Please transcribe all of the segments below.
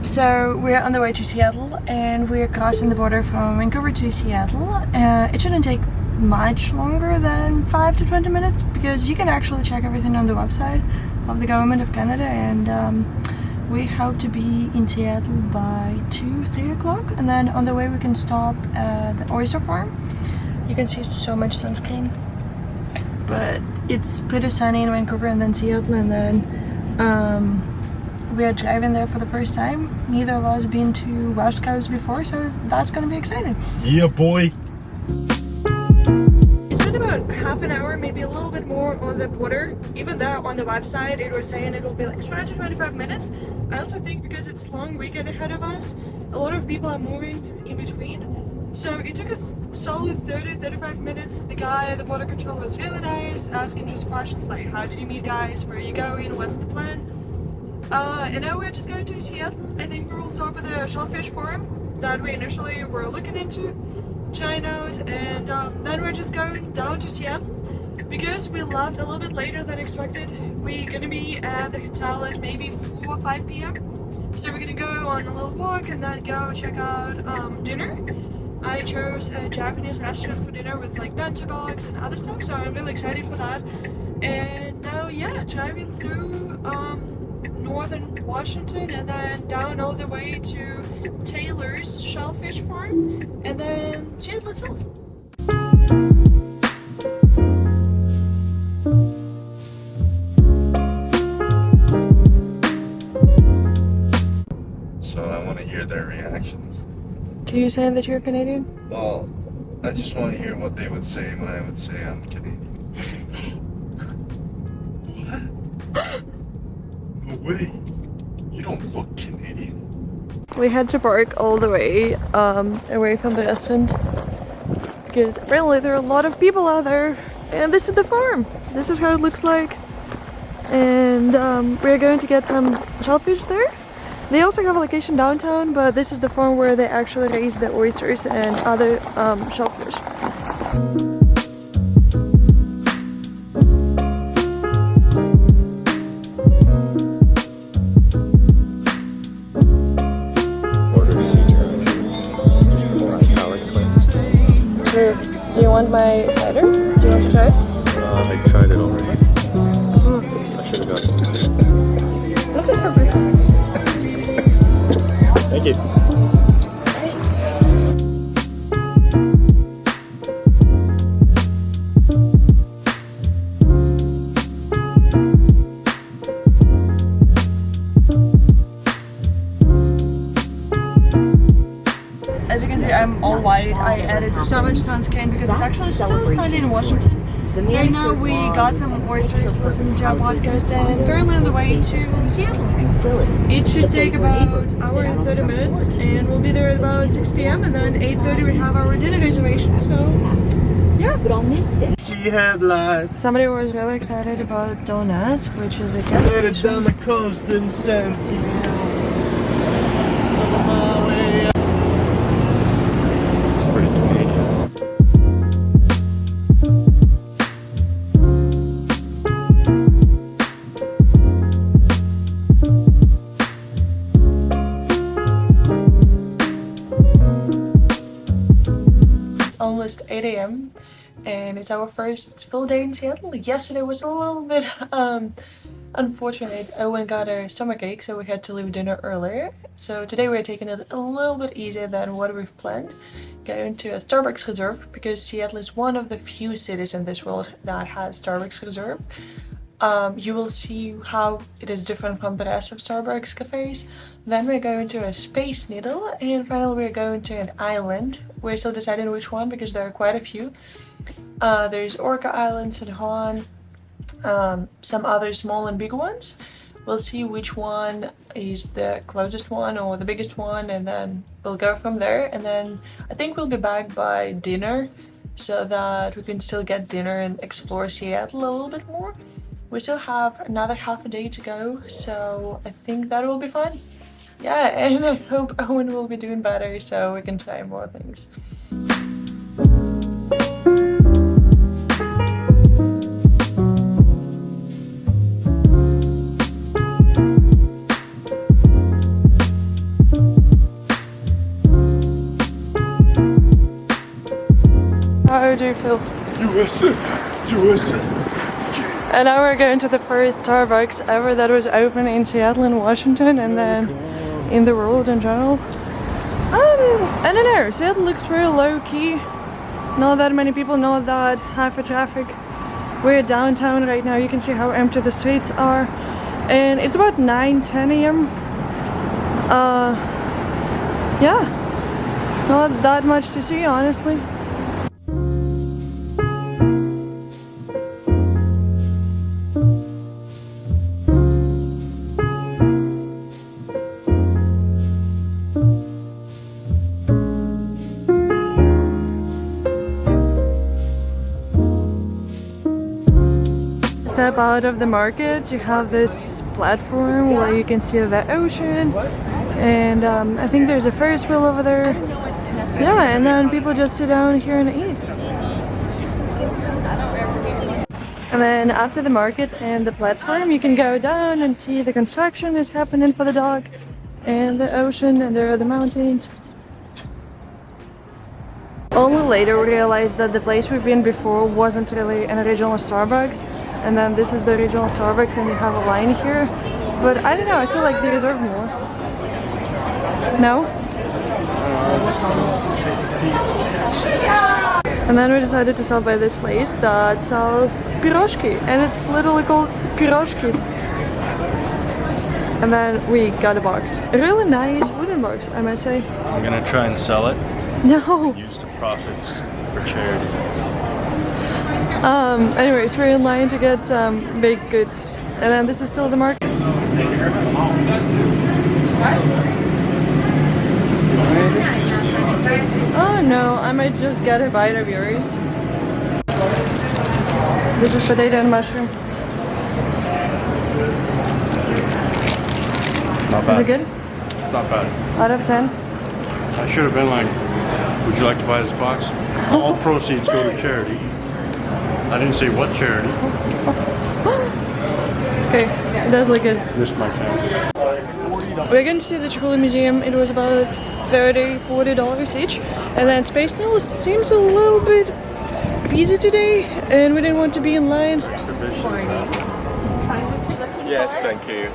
So we're on the way to Seattle and we're crossing the border from Vancouver to Seattle. It shouldn't take much longer than 5 to 20 minutes because you can actually check everything on the website of the government of Canada, and we hope to be in Seattle by 2-3 o'clock, and then on the way we can stop at the Oyster Farm. You can see so much sunscreen, but it's pretty sunny in Vancouver and then Seattle, and then we are driving there for the first time. Neither of us been to West Coast before, so that's gonna be exciting. Yeah, boy. We spent about half an hour, maybe a little bit more on the border. Even though on the website it was saying it will be like 20 to 25 minutes. I also think because it's long weekend ahead of us, a lot of people are moving in between. So it took us solid 30-35 minutes. The guy at the border control was really nice, asking just questions like, how did you meet guys, where are you going, what's the plan? And now we're just going to Seattle. I think we will stop at the Shellfish Farm that we initially were looking into, trying out, and then we're just going down to Seattle because we left a little bit later than expected. We're gonna be at the hotel at maybe 4 or 5 p.m. So we're gonna go on a little walk and then go check out dinner. I chose a Japanese restaurant for dinner with like bento box and other stuff, so I'm really excited for that. And now, yeah, driving through northern Washington and then down all the way to Taylor's Shellfish Farm and then Seattle itself. So I want to hear their reactions. Do you say that you're Canadian? Well, I just want to hear what they would say when I would say I'm Canadian. What? No way. You don't look Canadian. We had to park all the way away from the restaurant because apparently there are a lot of people out there, and this is the farm. This is how it looks like, and we're going to get some shellfish there. They also have a location downtown, but this is the farm where they actually raise the oysters and other shellfish. Do you want my cider? Do you want to try it? I tried it already. I should have got it. Looks like perfect. Thank you. As you can see, I'm all white. I added so much sunscreen because it's actually so sunny in Washington. Right now we got some oysters, listening to our podcast, and currently on the way to Seattle. It should take about an hour and 30 minutes, and we'll be there at about 6 p.m. and then 8:30 we have our dinner reservation, so yeah. But on this day, She had life. Somebody was really excited about Donuts, which is a gas Headed station. down the coast in Santiago. Pretty Canadian. It's almost 8 a.m. and it's our first full day in Seattle. Yesterday was a little bit unfortunate. Owen got a stomachache, so we had to leave dinner earlier. So today we're taking it a little bit easier than what we've planned. Going to a Starbucks Reserve because Seattle is one of the few cities in this world that has Starbucks Reserve. You will see how it is different from the rest of Starbucks cafes. Then we're going to a Space Needle, and finally we're going to an island. We're still deciding which one because there are quite a few. There's Orca Island, San Juan, some other small and big ones. We'll see which one is the closest one or the biggest one, and then we'll go from there. And then I think we'll be back by dinner so that we can still get dinner and explore Seattle a little bit more. We still have another half a day to go, so I think that will be fun. Yeah, and I hope Owen will be doing better so we can try more things. do, Phil? USA! USA! And now we're going to the first Starbucks ever that was open in Seattle and Washington, and then in the world in general. I don't know, Seattle looks very low-key. Not that many people, not that high for traffic. We're downtown right now, you can see how empty the streets are. And it's about 9-10 a.m. Yeah, not that much to see, honestly. Step out of the market, you have this platform where you can see the ocean, and I think there's a Ferris wheel over there. Yeah, and then people just sit down here and eat. And then after the market and the platform, you can go down and see the construction is happening for the dock, and the ocean, and there are the mountains. Only later we realized that the place we've been before wasn't really an original Starbucks. And then this is the original Starbucks and you have a line here. But I don't know, I feel like they deserve more. No? And then we decided to stop by this place that sells piroshki. And it's literally called piroshki. And then we got a box. A really nice wooden box, I must say. I'm gonna try and sell it. No! Use the profits for charity. Anyways, we're in line to get some baked goods. And then this is still the market. Oh no, I might just get a bite of yours. This is potato and mushroom. Not bad. Is it good? Not bad. Out of 10? I should have been like, would you like to buy this box? All proceeds go to charity. I didn't say what charity. Okay, it does look good. Missed my chance. We're going to see the Chipotle Museum. It was about $30–40 each. And then Space Needle seems a little bit busy today, and we didn't want to be in line. Exhibitions, Yes, thank you.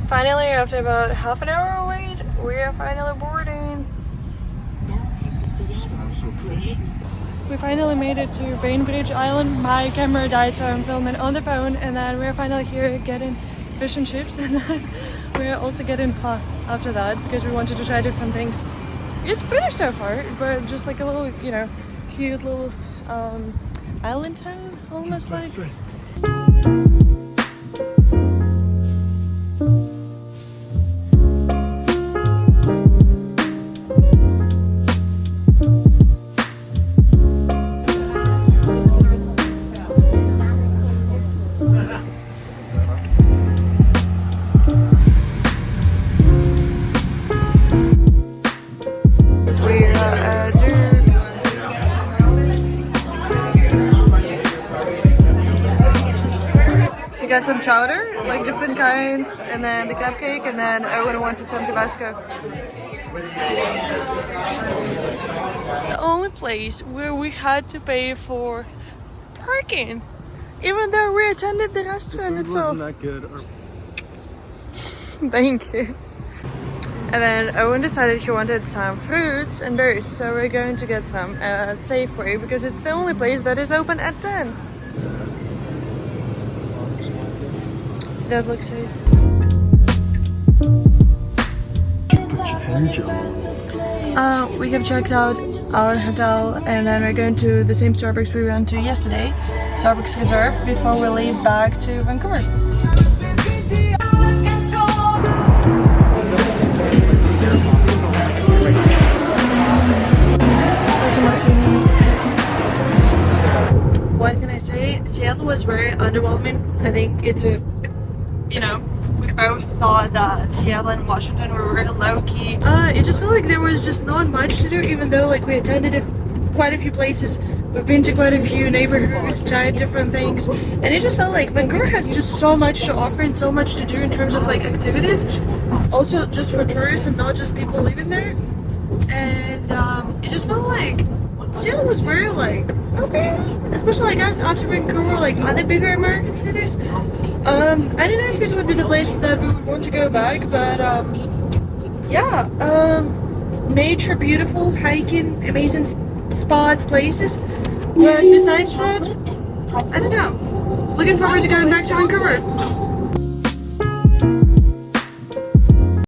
Finally, after about half an hour wait, we are finally boarding. Smells so fishy. We finally made it to Bainbridge Island. My camera died, so I'm filming on the phone, and then we're finally here getting fish and chips, and then we're also getting pho after that because we wanted to try different things. It's pretty so far, but just like a little, you know, cute little island town, almost like. Got some chowder, like different kinds, and then the cupcake, and then Owen wanted some Tabasco. The only place where we had to pay for parking, even though we attended the restaurant itself. Wasn't that good? Thank you. And then Owen decided he wanted some fruits and berries, so we're going to get some at Safeway because it's the only place that is open at 10. Does look safe. We have checked out our hotel, and then we're going to the same Starbucks we went to yesterday, Starbucks Reserve, before we leave back to Vancouver. What can I say? Seattle was very underwhelming. I think it's a, you know, we both thought that Seattle and Washington were very low-key. It just felt like there was just not much to do, even though like we attended quite a few places. We've been to quite a few neighborhoods, tried different things, and it just felt like Vancouver has just so much to offer and so much to do in terms of like activities. Also just for tourists and not just people living there. And it just felt like Seattle was very like, okay, especially like us after Vancouver, like other bigger American cities. I don't know if it would be the place that we would want to go back, but yeah, nature, beautiful, hiking, amazing spots, places. But besides that, I don't know. Looking forward to going back to Vancouver.